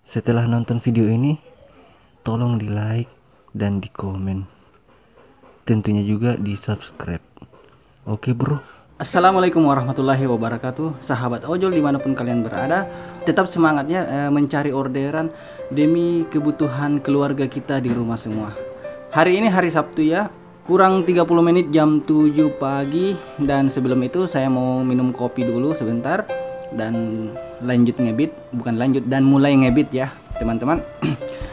Setelah nonton video ini, tolong di like dan di komen. Tentunya juga di subscribe. Oke bro. Assalamualaikum warahmatullahi wabarakatuh. Sahabat ojol dimanapun kalian berada, tetap semangatnya mencari orderan demi kebutuhan keluarga kita di rumah semua. Hari ini hari Sabtu ya, kurang 30 menit jam 7 pagi. Dan sebelum itu saya mau minum kopi dulu sebentar dan lanjut ngebit, bukan lanjut, dan mulai ngebit ya teman-teman.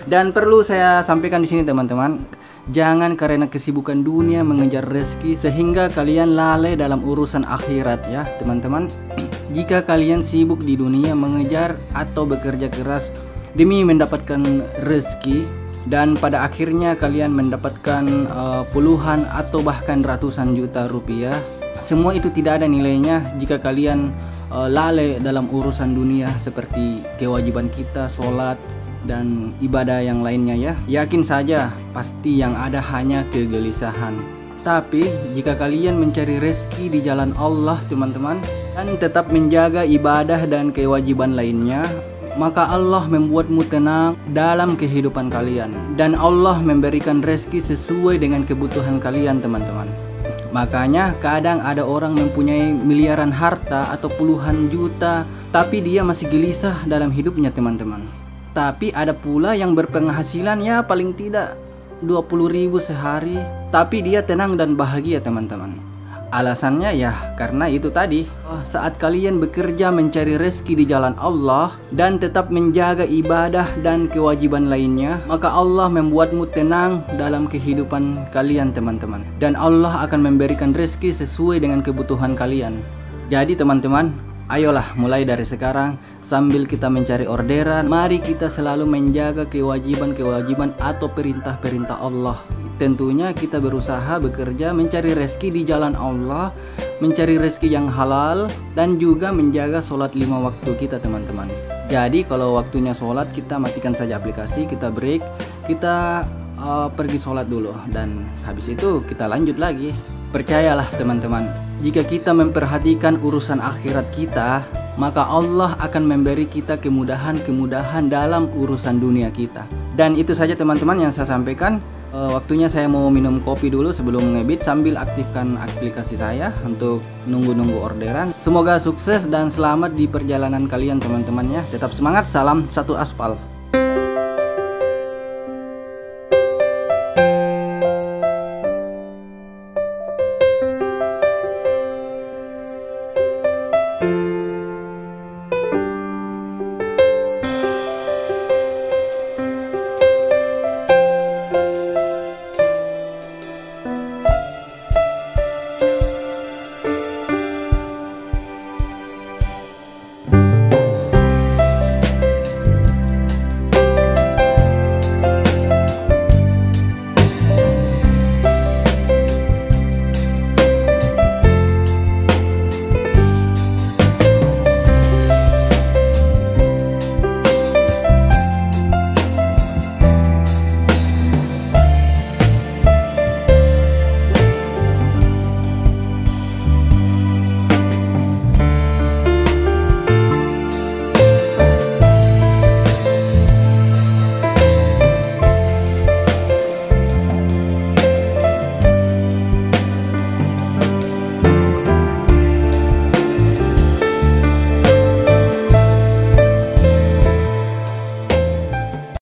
Dan perlu saya sampaikan di sini teman-teman, jangan karena kesibukan dunia mengejar rezeki sehingga kalian lalai dalam urusan akhirat ya teman-teman. Jika kalian sibuk di dunia mengejar atau bekerja keras demi mendapatkan rezeki, dan pada akhirnya kalian mendapatkan puluhan atau bahkan ratusan juta rupiah, semua itu tidak ada nilainya jika kalian lalai dalam urusan dunia seperti kewajiban kita, sholat, dan ibadah yang lainnya ya. Yakin saja pasti yang ada hanya kegelisahan. Tapi jika kalian mencari rezeki di jalan Allah teman-teman, dan tetap menjaga ibadah dan kewajiban lainnya, maka Allah membuatmu tenang dalam kehidupan kalian, dan Allah memberikan rezeki sesuai dengan kebutuhan kalian teman-teman. Makanya kadang ada orang mempunyai miliaran harta atau puluhan juta, tapi dia masih gelisah dalam hidupnya teman-teman. Tapi ada pula yang berpenghasilan ya paling tidak 20.000 sehari, tapi dia tenang dan bahagia teman-teman. Alasannya ya karena itu tadi, saat kalian bekerja mencari rezeki di jalan Allah dan tetap menjaga ibadah dan kewajiban lainnya, maka Allah membuatmu tenang dalam kehidupan kalian teman-teman, dan Allah akan memberikan rezeki sesuai dengan kebutuhan kalian. Jadi teman-teman, ayolah mulai dari sekarang, sambil kita mencari orderan, mari kita selalu menjaga kewajiban-kewajiban atau perintah-perintah Allah. Tentunya kita berusaha bekerja mencari rezeki di jalan Allah, mencari rezeki yang halal, dan juga menjaga sholat 5 waktu kita teman-teman. Jadi kalau waktunya sholat, kita matikan saja aplikasi, kita break, kita pergi sholat dulu, dan habis itu kita lanjut lagi. Percayalah teman-teman, jika kita memperhatikan urusan akhirat kita, maka Allah akan memberi kita kemudahan-kemudahan dalam urusan dunia kita. Dan itu saja teman-teman yang saya sampaikan. Waktunya saya mau minum kopi dulu sebelum ngebit, sambil aktifkan aplikasi saya untuk nunggu-nunggu orderan. Semoga sukses dan selamat di perjalanan kalian teman-teman ya. Tetap semangat, salam satu aspal.